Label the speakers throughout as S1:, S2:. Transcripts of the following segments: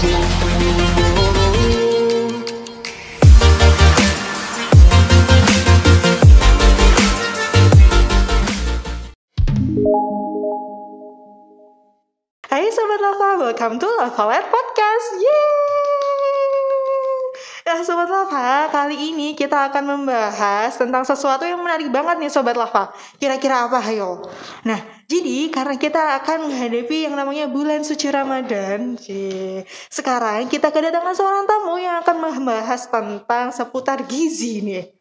S1: Hai Sobat Lava, welcome to Lava Podcast. Nah Sobat Lava, kali ini kita akan membahas tentang sesuatu yang menarik banget nih Sobat Lava. Kira-kira apa, hayo? Nah, jadi karena kita akan menghadapi yang namanya bulan suci Ramadan, sekarang kita kedatangan seorang tamu yang akan membahas tentang seputar gizi nih.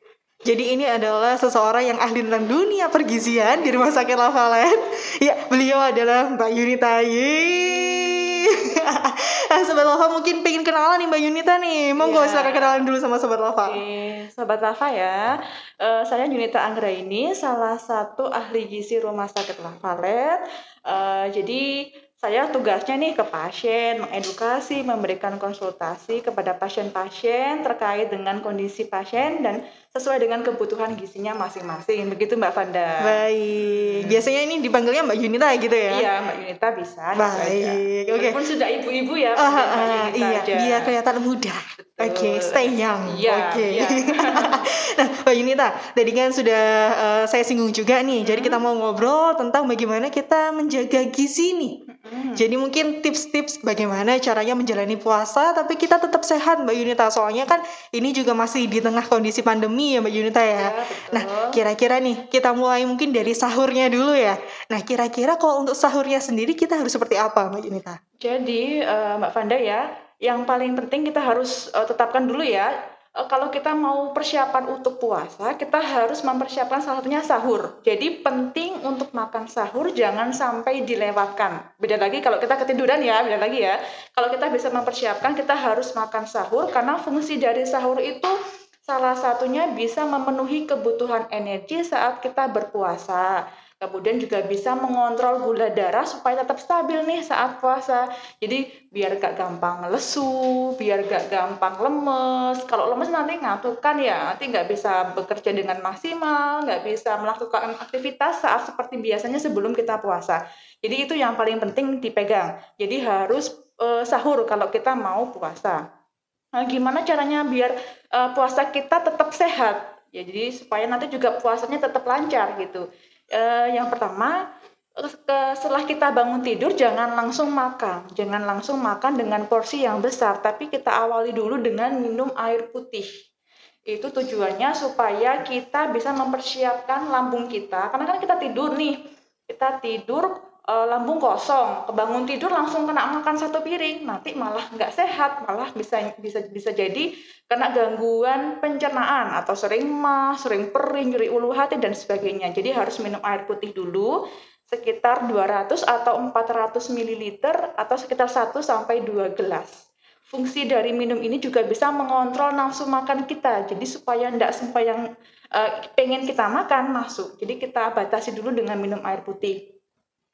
S1: Jadi ini adalah seseorang yang ahli tentang dunia pergizian di Rumah Sakit Lavalet. Ya, beliau adalah Mbak Yunita. Sobat Lava mungkin pengen kenalan nih Mbak Yunita nih. Monggo silakan kenalan dulu sama Sobat Lava.
S2: Oke, Sobat Lava ya. Saya Yunita Anggraini, salah satu ahli gizi Rumah Sakit Lavalet. Jadi saya tugasnya nih ke pasien, mengedukasi, memberikan konsultasi kepada pasien-pasien terkait dengan kondisi pasien dan sesuai dengan kebutuhan gizinya masing-masing. Begitu Mbak Vanda.
S1: Baik. Biasanya ini dipanggilnya Mbak Yunita gitu ya?
S2: Iya, Mbak Yunita bisa.
S1: Baik. Oke.
S2: Walaupun sudah ibu-ibu ya.
S1: Iya,
S2: aja.
S1: biar kelihatan muda. Oke, stay young.
S2: Iya,
S1: Oke.
S2: iya.
S1: Nah, Mbak Yunita, tadi kan sudah saya singgung juga nih. Jadi kita mau ngobrol tentang bagaimana kita menjaga gizi nih. Jadi mungkin tips-tips bagaimana caranya menjalani puasa tapi kita tetap sehat Mbak Yunita. Soalnya kan ini juga masih di tengah kondisi pandemi ya Mbak Yunita ya.
S2: Ya, betul.
S1: Nah, kira-kira nih kita mulai mungkin dari sahurnya dulu ya. Nah, kira-kira kalau untuk sahurnya sendiri kita harus seperti apa Mbak Yunita?
S2: Jadi Mbak Vanda ya, yang paling penting kita harus tetapkan dulu ya, kalau kita mau persiapan untuk puasa, kita harus mempersiapkan salah satunya sahur. Jadi penting untuk makan sahur jangan sampai dilewatkan. Beda lagi kalau kita ketiduran ya, beda lagi ya. Kalau kita bisa mempersiapkan, kita harus makan sahur karena fungsi dari sahur itu salah satunya bisa memenuhi kebutuhan energi saat kita berpuasa. Kemudian juga bisa mengontrol gula darah supaya tetap stabil nih saat puasa. Jadi biar gak gampang lesu, biar gak gampang lemes. Kalau lemes nanti ngantuk kan ya, nanti gak bisa bekerja dengan maksimal, gak bisa melakukan aktivitas saat seperti biasanya sebelum kita puasa. Jadi itu yang paling penting dipegang. Jadi harus sahur kalau kita mau puasa. Nah, gimana caranya biar puasa kita tetap sehat? Ya, jadi supaya nanti juga puasanya tetap lancar gitu. Yang pertama, setelah kita bangun tidur jangan langsung makan dengan porsi yang besar, tapi kita awali dulu dengan minum air putih. Itu tujuannya supaya kita bisa mempersiapkan lambung kita, karena kan kita tidur lambung kosong, kebangun tidur langsung kena makan satu piring, nanti malah nggak sehat, malah bisa jadi kena gangguan pencernaan atau sering mah, sering perih, nyeri ulu hati dan sebagainya. Jadi harus minum air putih dulu sekitar 200 atau 400 ml atau sekitar 1 sampai 2 gelas. Fungsi dari minum ini juga bisa mengontrol nafsu makan kita. Jadi supaya enggak sampai yang pengen kita makan masuk. Jadi kita batasi dulu dengan minum air putih.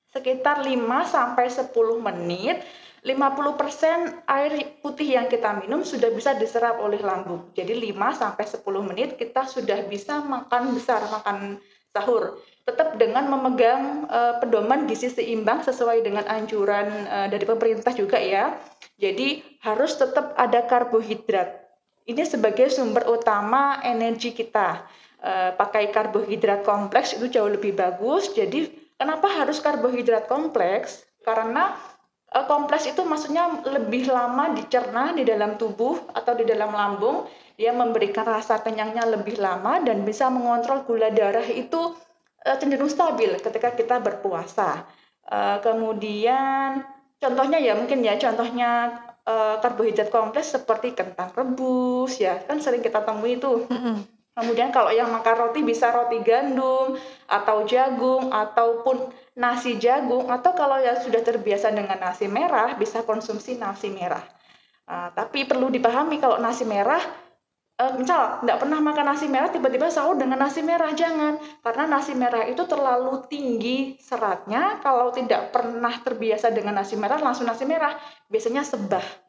S2: Sekitar 5 sampai 10 menit, 50% air putih yang kita minum sudah bisa diserap oleh lambung. Jadi 5 sampai 10 menit kita sudah bisa makan sahur. Tetap dengan memegang pedoman gizi seimbang sesuai dengan anjuran dari pemerintah juga ya. Jadi harus tetap ada karbohidrat. Ini sebagai sumber utama energi kita. Pakai karbohidrat kompleks itu jauh lebih bagus. Jadi kenapa harus karbohidrat kompleks? Karena kompleks itu maksudnya lebih lama dicerna di dalam tubuh atau di dalam lambung. Dia memberikan rasa kenyangnya lebih lama dan bisa mengontrol gula darah itu cenderung stabil ketika kita berpuasa. Kemudian contohnya karbohidrat kompleks seperti kentang rebus ya, kan sering kita temui itu. Kemudian kalau yang makan roti bisa roti gandum atau jagung ataupun nasi jagung, atau kalau yang sudah terbiasa dengan nasi merah bisa konsumsi nasi merah. Tapi perlu dipahami kalau nasi merah, misal nggak pernah makan nasi merah tiba-tiba sahur dengan nasi merah, jangan, karena nasi merah itu terlalu tinggi seratnya. Kalau tidak pernah terbiasa dengan nasi merah langsung nasi merah, biasanya sebah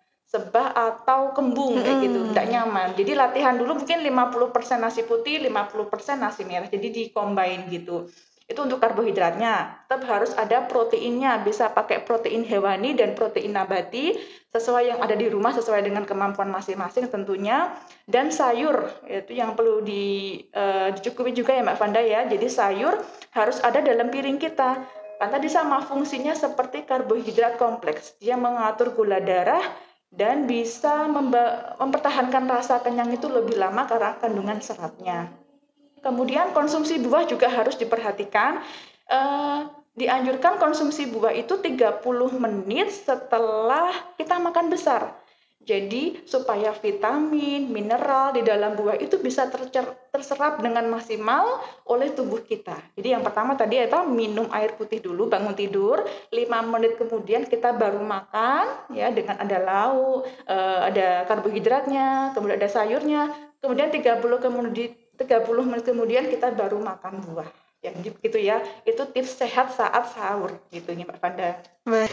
S2: atau kembung kayak gitu, tidak nyaman. Jadi latihan dulu mungkin 50% nasi putih, 50% nasi merah. Jadi di-combine gitu. Itu untuk karbohidratnya. Tetap harus ada proteinnya, bisa pakai protein hewani dan protein nabati sesuai yang ada di rumah, sesuai dengan kemampuan masing-masing tentunya. Dan sayur, itu yang perlu dicukupi juga ya Mbak Vanda ya. Jadi sayur harus ada dalam piring kita. Kan tadi sama fungsinya seperti karbohidrat kompleks. Dia mengatur gula darah dan bisa mempertahankan rasa kenyang itu lebih lama karena kandungan seratnya. Kemudian konsumsi buah juga harus diperhatikan. Dianjurkan konsumsi buah itu 30 menit setelah kita makan besar. Jadi supaya vitamin, mineral di dalam buah itu bisa terserap dengan maksimal oleh tubuh kita. Jadi yang pertama tadi apa? Minum air putih dulu bangun tidur, 5 menit kemudian kita baru makan ya dengan ada lauk, ada karbohidratnya, kemudian ada sayurnya, kemudian 30 menit kemudian kita baru makan buah. Ya, gitu ya. Itu tips sehat saat sahur gitu ya Mbak Fanda.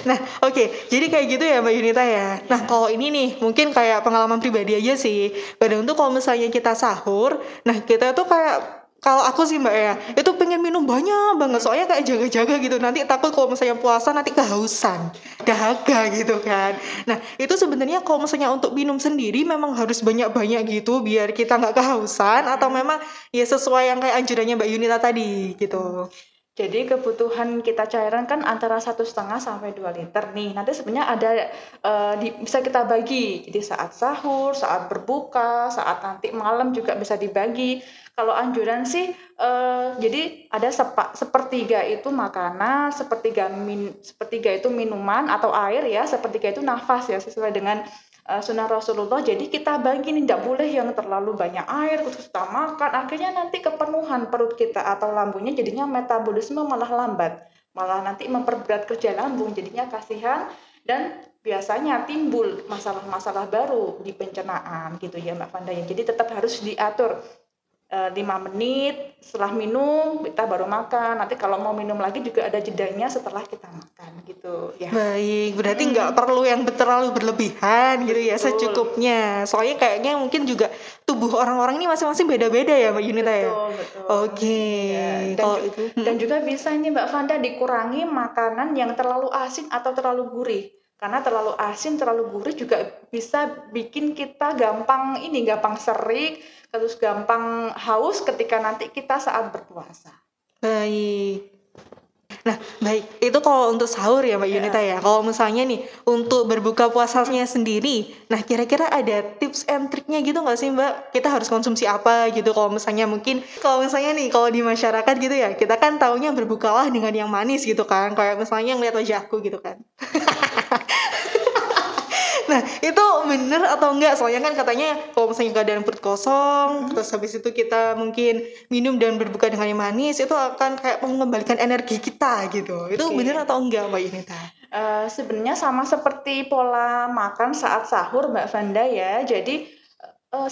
S1: Nah, oke. Jadi kayak gitu ya Mbak Yunita ya. Nah, kalau ini nih mungkin kayak pengalaman pribadi aja sih. Kadang tuh kalau misalnya kita sahur, nah kita tuh kayak kalau aku sih Mbak ya, itu pengen minum banyak banget soalnya kayak jaga-jaga gitu. Nanti takut kalau misalnya puasa nanti kehausan, dahaga gitu kan. Nah, itu sebenarnya kalau misalnya untuk minum sendiri memang harus banyak-banyak gitu biar kita nggak kehausan atau memang ya sesuai yang kayak anjurannya Mbak Yunita tadi gitu.
S2: Jadi kebutuhan kita cairan kan antara 1,5 sampai 2 liter nih. Nanti sebenarnya ada bisa kita bagi. Jadi saat sahur, saat berbuka, saat nanti malam juga bisa dibagi. Kalau anjuran sih jadi ada sepertiga itu makanan, sepertiga itu minuman atau air ya, sepertiga itu nafas ya sesuai dengan sunnah Rasulullah. Jadi kita bagi nih, tidak boleh yang terlalu banyak air terus kita makan, akhirnya nanti kepenuhan perut kita atau lambungnya jadinya metabolisme malah lambat, malah nanti memperberat kerja lambung, jadinya kasihan dan biasanya timbul masalah-masalah baru di pencernaan gitu ya Mbak Fanda ya. Jadi tetap harus diatur 5 menit setelah minum kita baru makan. Nanti kalau mau minum lagi juga ada jedanya setelah kita makan gitu ya.
S1: Baik, berarti nggak perlu yang terlalu berlebihan gitu ya,
S2: Betul.
S1: secukupnya. Soalnya kayaknya mungkin juga tubuh orang-orang ini masing-masing beda-beda ya Mbak Yunita ya.
S2: Betul.
S1: Oke,
S2: Ya,
S1: kalau itu.
S2: dan juga bisa ini Mbak Fanda dikurangi makanan yang terlalu asin atau terlalu gurih. Karena terlalu asin, terlalu gurih juga bisa bikin kita gampang serik, terus gampang haus ketika nanti kita saat berpuasa.
S1: Baik. Nah, baik. Itu kalau untuk sahur ya Mbak Yunita ya. Kalau misalnya nih untuk berbuka puasanya sendiri, nah kira-kira ada tips and triknya gitu nggak sih Mbak? Kita harus konsumsi apa gitu? Kalau misalnya nih kalau di masyarakat gitu ya, kita kan taunya berbukalah dengan yang manis gitu kan. Kayak misalnya ngeliat wajahku gitu kan. Nah, itu bener atau enggak? Soalnya kan katanya kalau misalnya keadaan perut kosong, terus habis itu kita mungkin minum dan berbuka dengan yang manis, itu akan kayak mengembalikan energi kita gitu. Itu bener atau enggak Mbak Yunita?
S2: Sebenarnya sama seperti pola makan saat sahur Mbak Vanda ya. Jadi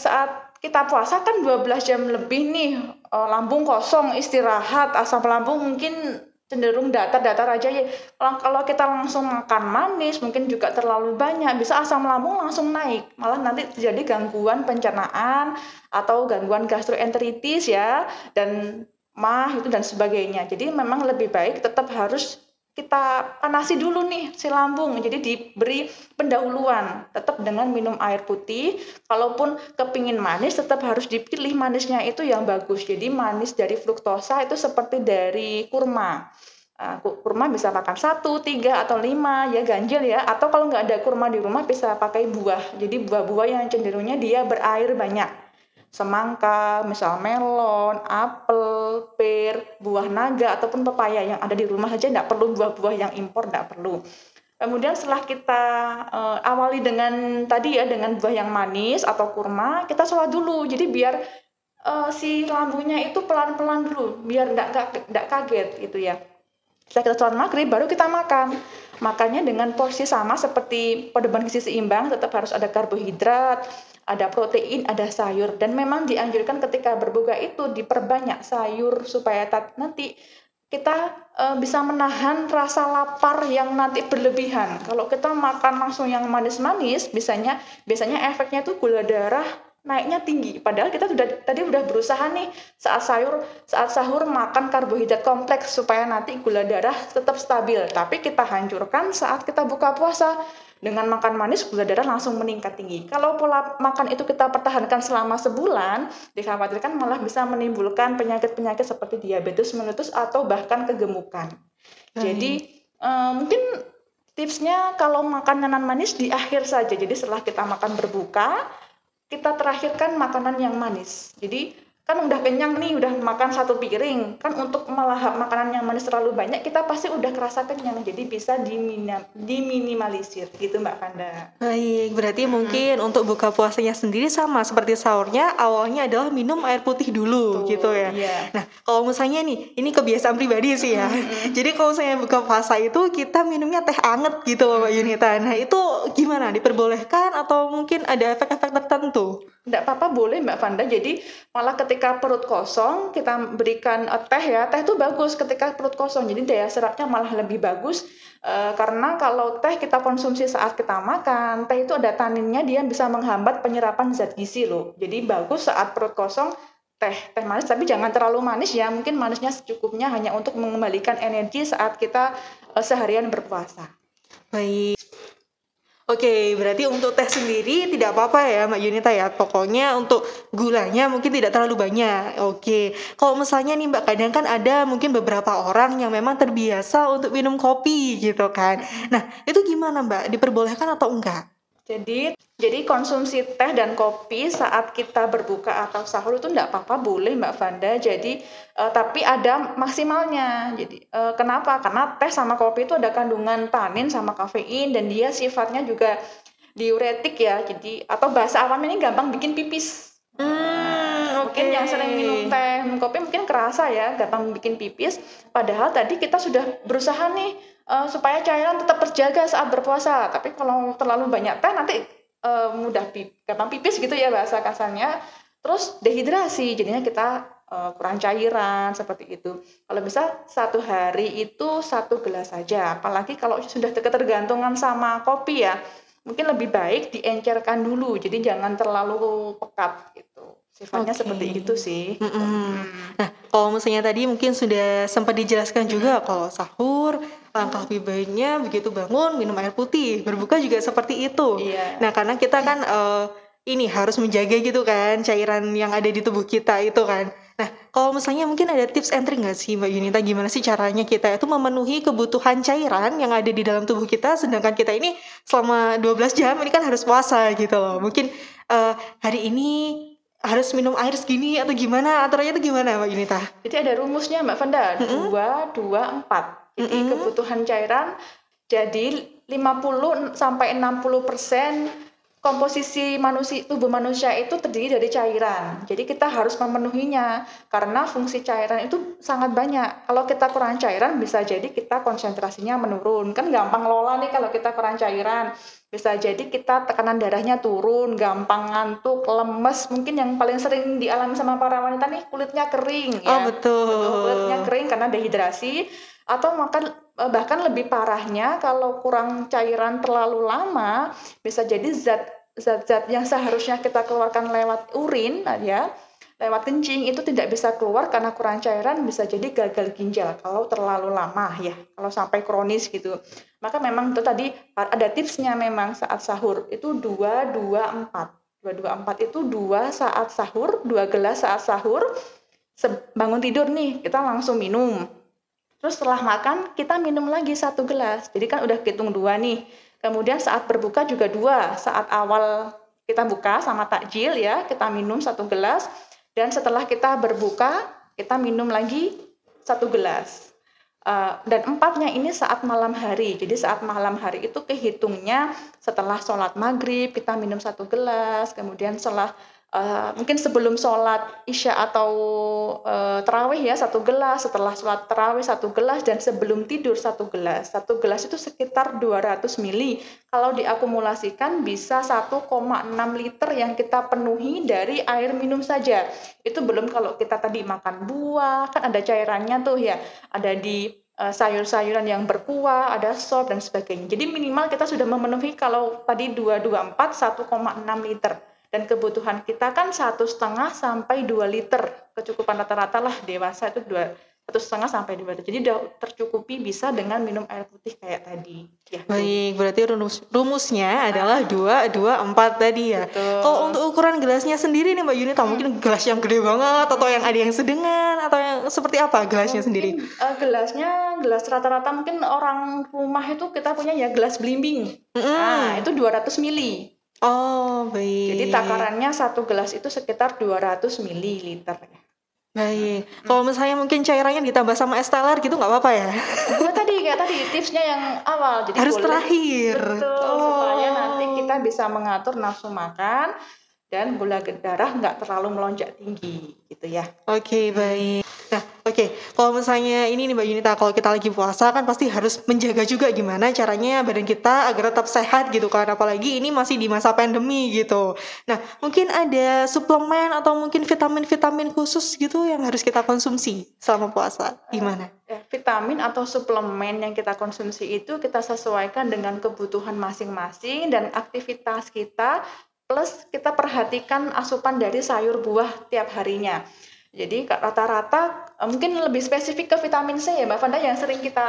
S2: saat kita puasa kan 12 jam lebih nih, lambung kosong, istirahat, asam lambung mungkin cenderung datar-datar aja ya. Kalau kita langsung makan manis mungkin juga terlalu banyak, bisa asam lambung langsung naik, malah nanti terjadi gangguan pencernaan atau gangguan gastroenteritis ya, dan mah itu dan sebagainya. Jadi memang lebih baik tetap harus kita panasi dulu nih si lambung, jadi diberi pendahuluan tetap dengan minum air putih. Kalaupun kepingin manis tetap harus dipilih manisnya itu yang bagus, jadi manis dari fruktosa itu seperti dari kurma. Kurma bisa makan 1, 3, atau 5 ya ganjil ya, atau kalau nggak ada kurma di rumah bisa pakai buah, jadi buah-buah yang cenderungnya dia berair banyak, semangka, misal melon, apel, pir, buah naga ataupun pepaya yang ada di rumah saja, tidak perlu buah-buah yang impor, tidak perlu. Kemudian setelah kita awali dengan tadi ya dengan buah yang manis atau kurma, kita sholat dulu. Jadi biar si lambungnya itu pelan-pelan dulu, biar tidak kaget gitu ya. Setelah kita sholat maghrib baru kita makan. Makannya dengan porsi sama seperti pedoman gizi seimbang, tetap harus ada karbohidrat, ada protein, ada sayur, dan memang dianjurkan ketika berbuka itu diperbanyak sayur supaya nanti kita bisa menahan rasa lapar yang nanti berlebihan. Kalau kita makan langsung yang manis-manis, biasanya efeknya tuh gula darah naiknya tinggi. Padahal kita tadi udah berusaha nih saat sahur makan karbohidrat kompleks supaya nanti gula darah tetap stabil. Tapi kita hancurkan saat kita buka puasa. Dengan makan manis, gula darah langsung meningkat tinggi. Kalau pola makan itu kita pertahankan selama sebulan, dikhawatirkan malah bisa menimbulkan penyakit-penyakit seperti diabetes mellitus atau bahkan kegemukan. Jadi mungkin tipsnya kalau makan makanan manis di akhir saja. Jadi setelah kita makan berbuka, kita terakhirkan makanan yang manis. Jadi kan udah kenyang nih, udah makan 1 piring. Kan untuk melahap makanan yang manis terlalu banyak, kita pasti udah kerasa kenyang. Jadi bisa diminimalisir gitu Mbak Fanda.
S1: Baik, berarti mungkin untuk buka puasanya sendiri sama seperti sahurnya, awalnya adalah minum air putih dulu gitu ya.
S2: Iya.
S1: Nah, kalau misalnya nih, ini kebiasaan pribadi sih ya. Jadi kalau misalnya buka puasa itu kita minumnya teh anget gitu loh Mbak Yunita. Nah, itu gimana? Diperbolehkan atau mungkin ada efek-efek tertentu?
S2: Enggak apa-apa, boleh Mbak Fanda. Jadi malah ketika perut kosong kita berikan teh ya. Teh itu bagus ketika perut kosong. Jadi daya serapnya malah lebih bagus. Karena kalau teh kita konsumsi saat kita makan, teh itu ada taninnya, dia bisa menghambat penyerapan zat gizi loh. Jadi bagus saat perut kosong teh manis, tapi jangan terlalu manis ya. Mungkin manisnya secukupnya, hanya untuk mengembalikan energi saat kita seharian berpuasa.
S1: Baik. Oke, berarti untuk teh sendiri tidak apa-apa ya Mbak Yunita ya. Pokoknya untuk gulanya mungkin tidak terlalu banyak. Oke. Kalau misalnya nih Mbak, kadang kan ada mungkin beberapa orang yang memang terbiasa untuk minum kopi gitu kan. Nah, itu gimana Mbak? Diperbolehkan atau enggak?
S2: Jadi konsumsi teh dan kopi saat kita berbuka atau sahur itu enggak apa-apa, boleh Mbak Fanda. Jadi tapi ada maksimalnya. Jadi kenapa? Karena teh sama kopi itu ada kandungan tanin sama kafein, dan dia sifatnya juga diuretik ya. Jadi atau bahasa awamnya ini gampang bikin pipis. Mungkin yang sering minum teh, minum kopi mungkin kerasa ya, gampang bikin pipis. Padahal tadi kita sudah berusaha nih supaya cairan tetap terjaga saat berpuasa. Tapi kalau terlalu banyak teh nanti mudah gampang pipis gitu ya bahasa kasarnya. Terus dehidrasi, jadinya kita kurang cairan seperti itu. Kalau bisa 1 hari itu 1 gelas saja. Apalagi kalau sudah ketergantungan sama kopi ya, mungkin lebih baik diencerkan dulu. Jadi jangan terlalu pekat gitu. Sifatnya seperti itu sih.
S1: Nah, kalau misalnya tadi mungkin sudah sempat dijelaskan juga kalau sahur langkah lebih baiknya begitu bangun minum air putih, berbuka juga seperti itu.
S2: Iya.
S1: Nah, karena kita kan ini harus menjaga gitu kan cairan yang ada di tubuh kita itu kan. Nah, kalau misalnya mungkin ada tips and trik nggak sih Mbak Yunita, gimana sih caranya kita itu memenuhi kebutuhan cairan yang ada di dalam tubuh kita, sedangkan kita ini selama 12 jam ini kan harus puasa gitu loh. Mungkin hari ini harus minum air segini atau gimana, aturannya itu gimana Mbak Yunita?
S2: Jadi ada rumusnya Mbak Fanda, 2, 2, 4. Jadi kebutuhan cairan, jadi 50 sampai 60% komposisi tubuh manusia itu terdiri dari cairan. Jadi kita harus memenuhinya karena fungsi cairan itu sangat banyak. Kalau kita kurang cairan bisa jadi kita konsentrasinya menurun. Kan gampang lola nih kalau kita kurang cairan. Bisa jadi kita tekanan darahnya turun, gampang ngantuk, lemes. Mungkin yang paling sering dialami sama para wanita nih kulitnya kering ya.
S1: Oh, betul.
S2: Kulitnya kering karena dehidrasi. Atau bahkan lebih parahnya kalau kurang cairan terlalu lama, bisa jadi zat-zat yang seharusnya kita keluarkan lewat urin ya, lewat kencing itu tidak bisa keluar karena kurang cairan, bisa jadi gagal ginjal kalau terlalu lama ya, kalau sampai kronis gitu. Maka memang itu tadi ada tipsnya, memang saat sahur itu 2, 2, 4. 2, 2, 4 itu 2 saat sahur, 2 gelas saat sahur. Bangun tidur nih kita langsung minum. Terus setelah makan kita minum lagi 1 gelas. Jadi kan udah hitung 2 nih. Kemudian saat berbuka juga 2. Saat awal kita buka sama takjil ya, kita minum 1 gelas. Dan setelah kita berbuka, kita minum lagi 1 gelas. Dan 4-nya ini saat malam hari. Jadi saat malam hari itu kehitungnya setelah sholat maghrib kita minum 1 gelas. Kemudian setelah mungkin sebelum sholat isya atau tarawih ya 1 gelas, setelah sholat tarawih 1 gelas, dan sebelum tidur 1 gelas. 1 gelas itu sekitar 200 ml. Kalau diakumulasikan bisa 1,6 liter yang kita penuhi dari air minum saja. Itu belum kalau kita tadi makan buah, kan ada cairannya tuh ya, ada di sayur-sayuran yang berkuah, ada sop dan sebagainya. Jadi minimal kita sudah memenuhi kalau tadi 224 1,6 liter. Dan kebutuhan kita kan 1,5 sampai 2 liter. Kecukupan rata-rata lah dewasa itu 1,5 sampai 2 liter. Jadi udah tercukupi bisa dengan minum air putih kayak tadi. Ya,
S1: Baik, berarti rumusnya adalah 2, 2, 4 tadi ya.
S2: betul.
S1: Kalau untuk ukuran gelasnya sendiri nih Mbak Yunita, mungkin gelas yang gede banget atau yang ada yang sedengan atau yang seperti apa gelasnya sendiri?
S2: Gelas rata-rata mungkin orang rumah itu kita punya ya gelas belimbing. Nah, itu 200 mili.
S1: Oh, baik.
S2: Jadi takarannya satu gelas itu sekitar 200 mililiter.
S1: Baik. Kalau misalnya mungkin cairannya ditambah sama es teler gitu nggak apa-apa ya?
S2: Kayak tadi tipsnya yang awal. Jadi
S1: Harus
S2: boleh,
S1: terakhir.
S2: betul, supaya nanti kita bisa mengatur nafsu makan dan gula darah nggak terlalu melonjak tinggi gitu ya.
S1: Oke, baik. Nah, kalau misalnya ini nih Mbak Yunita, kalau kita lagi puasa kan pasti harus menjaga juga gimana caranya badan kita agar tetap sehat gitu kan, apalagi ini masih di masa pandemi gitu. Nah, mungkin ada suplemen atau mungkin vitamin-vitamin khusus gitu yang harus kita konsumsi selama puasa, gimana?
S2: Vitamin atau suplemen yang kita konsumsi itu kita sesuaikan dengan kebutuhan masing-masing dan aktivitas kita, plus kita perhatikan asupan dari sayur buah tiap harinya. Jadi rata-rata mungkin lebih spesifik ke vitamin C ya Mbak Fanda yang sering kita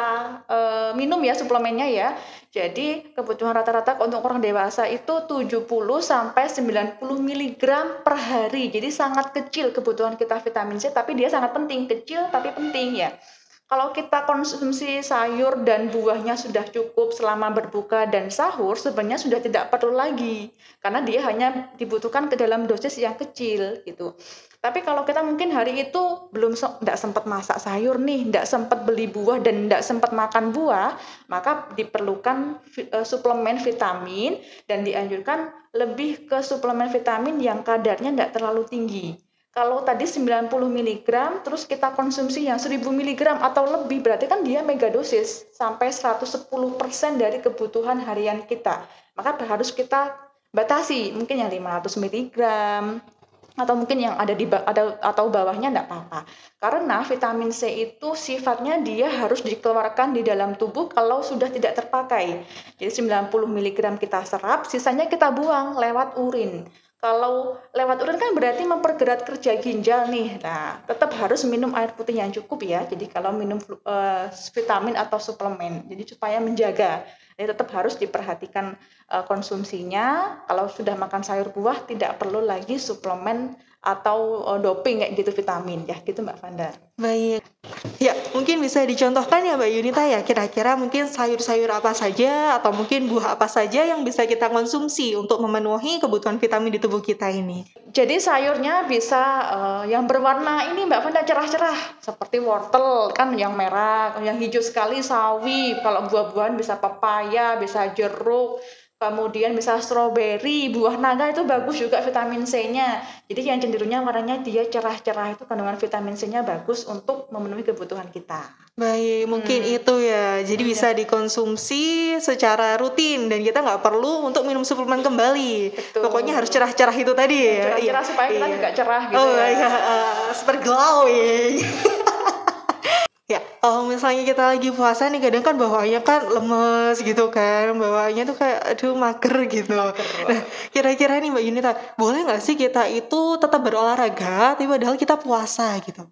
S2: minum ya suplemennya ya. Jadi kebutuhan rata-rata untuk orang dewasa itu 70 sampai 90 mg per hari. Jadi sangat kecil kebutuhan kita vitamin C, tapi dia sangat penting, kecil tapi penting ya. Kalau kita konsumsi sayur dan buahnya sudah cukup selama berbuka dan sahur, sebenarnya sudah tidak perlu lagi. Karena dia hanya dibutuhkan ke dalam dosis yang kecil gitu. Tapi kalau kita mungkin hari itu belum tidak sempat masak sayur nih, tidak sempat beli buah dan tidak sempat makan buah, maka diperlukan suplemen vitamin dan dianjurkan lebih ke suplemen vitamin yang kadarnya tidak terlalu tinggi. Kalau tadi 90 mg, terus kita konsumsi yang 1000 mg atau lebih, berarti kan dia mega dosis, sampai 110% dari kebutuhan harian kita. Maka harus kita batasi, mungkin yang 500 mg, atau mungkin yang ada atau bawahnya enggak apa-apa. Karena vitamin C itu sifatnya dia harus dikeluarkan di dalam tubuh kalau sudah tidak terpakai. Jadi 90 mg kita serap, sisanya kita buang lewat urin. Kalau lewat urin kan berarti memperberat kerja ginjal nih. Nah, tetap harus minum air putih yang cukup ya. Jadi kalau minum vitamin atau suplemen, jadi supaya menjaga. Jadi tetap harus diperhatikan konsumsinya. Kalau sudah makan sayur buah tidak perlu lagi suplemen atau doping kayak gitu vitamin ya, gitu Mbak Fanda.
S1: Baik. Ya, mungkin bisa dicontohkan ya Mbak Yunita ya, kira-kira mungkin sayur-sayur apa saja atau mungkin buah apa saja yang bisa kita konsumsi untuk memenuhi kebutuhan vitamin di tubuh kita ini.
S2: Jadi sayurnya bisa yang berwarna ini Mbak Fanda cerah-cerah, seperti wortel kan yang merah, yang hijau sekali sawi, kalau buah-buahan bisa pepaya, bisa jeruk, kemudian bisa stroberi, buah naga itu bagus juga vitamin C-nya. Jadi yang cenderungnya warnanya dia cerah-cerah itu kandungan vitamin C-nya bagus untuk memenuhi kebutuhan kita.
S1: Baik, mungkin itu ya. Jadi bisa dikonsumsi secara rutin dan kita nggak perlu untuk minum suplemen kembali.
S2: Betul.
S1: Pokoknya harus cerah-cerah itu tadi ya.
S2: Cerah-cerah supaya kita juga cerah gitu.
S1: Oh iya, super glowing. Ya, kalau misalnya kita lagi puasa nih kadang kan bawaannya kan lemes gitu kan, bawaannya tuh kayak aduh mager gitu. Nah, kira-kira nih Mbak Yunita, boleh nggak sih kita itu tetap berolahraga tapi padahal kita puasa gitu?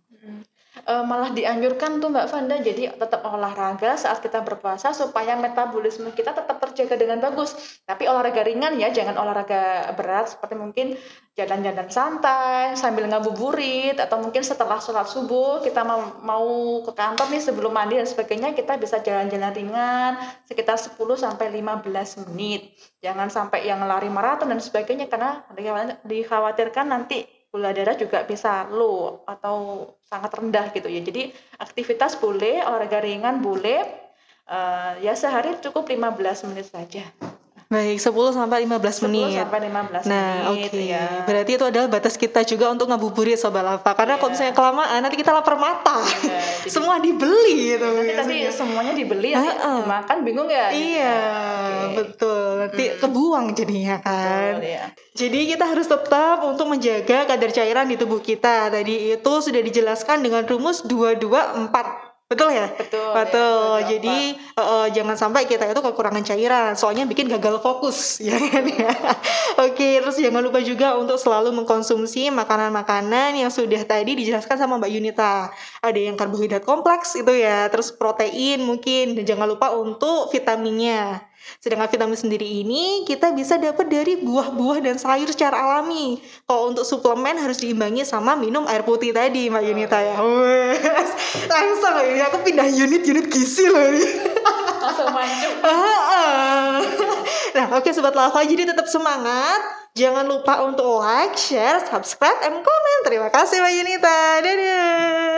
S2: Malah dianjurkan tuh Mbak Fanda, jadi tetap olahraga saat kita berpuasa supaya metabolisme kita tetap terjaga dengan bagus. Tapi olahraga ringan ya, jangan olahraga berat seperti mungkin jalan-jalan santai sambil ngabuburit, atau mungkin setelah sholat subuh kita mau ke kantor nih sebelum mandi dan sebagainya, kita bisa jalan-jalan ringan sekitar 10 sampai 15 menit. Jangan sampai yang lari maraton dan sebagainya karena dikhawatirkan nanti gula darah juga bisa low atau sangat rendah gitu ya. Jadi aktivitas boleh, olahraga ringan boleh, ya sehari cukup 15 menit saja.
S1: Baik, 10 sampai 15 menit.
S2: 10 sampai 15
S1: Nah,
S2: menit
S1: oke.
S2: ya.
S1: Berarti itu adalah batas kita juga untuk ngabuburit Sobat Lava. Karena kalau misalnya kelamaan nanti kita lapar mata.
S2: Jadi
S1: Semua dibeli gitu.
S2: nanti tadi semuanya dibeli, nanti makan bingung ya?
S1: Iya, betul. Nanti kebuang jadinya kan.
S2: Betul, ya.
S1: Jadi kita harus tetap untuk menjaga kadar cairan di tubuh kita. Tadi itu sudah dijelaskan dengan rumus 224 Betul ya?
S2: Betul,
S1: Betul.
S2: ya,
S1: Jadi jangan sampai kita itu kekurangan cairan, soalnya bikin gagal fokus, ya kan ya. Oke, terus jangan lupa juga untuk selalu mengkonsumsi makanan-makanan yang sudah tadi dijelaskan sama Mbak Yunita. Ada yang karbohidrat kompleks itu ya, terus protein mungkin, dan jangan lupa untuk vitaminnya. Sedangkan vitamin sendiri ini kita bisa dapat dari buah-buah dan sayur secara alami. Kalau untuk suplemen harus diimbangi sama minum air putih tadi, Mbak Yunita ya. Wes, langsung loh ini aku pindah unit gizi loh ini.
S2: langsung maju.
S1: Nah, oke Sobat Lava, jadi tetap semangat. Jangan lupa untuk like, share, subscribe, and comment. Terima kasih Mbak Yunita. Dadah.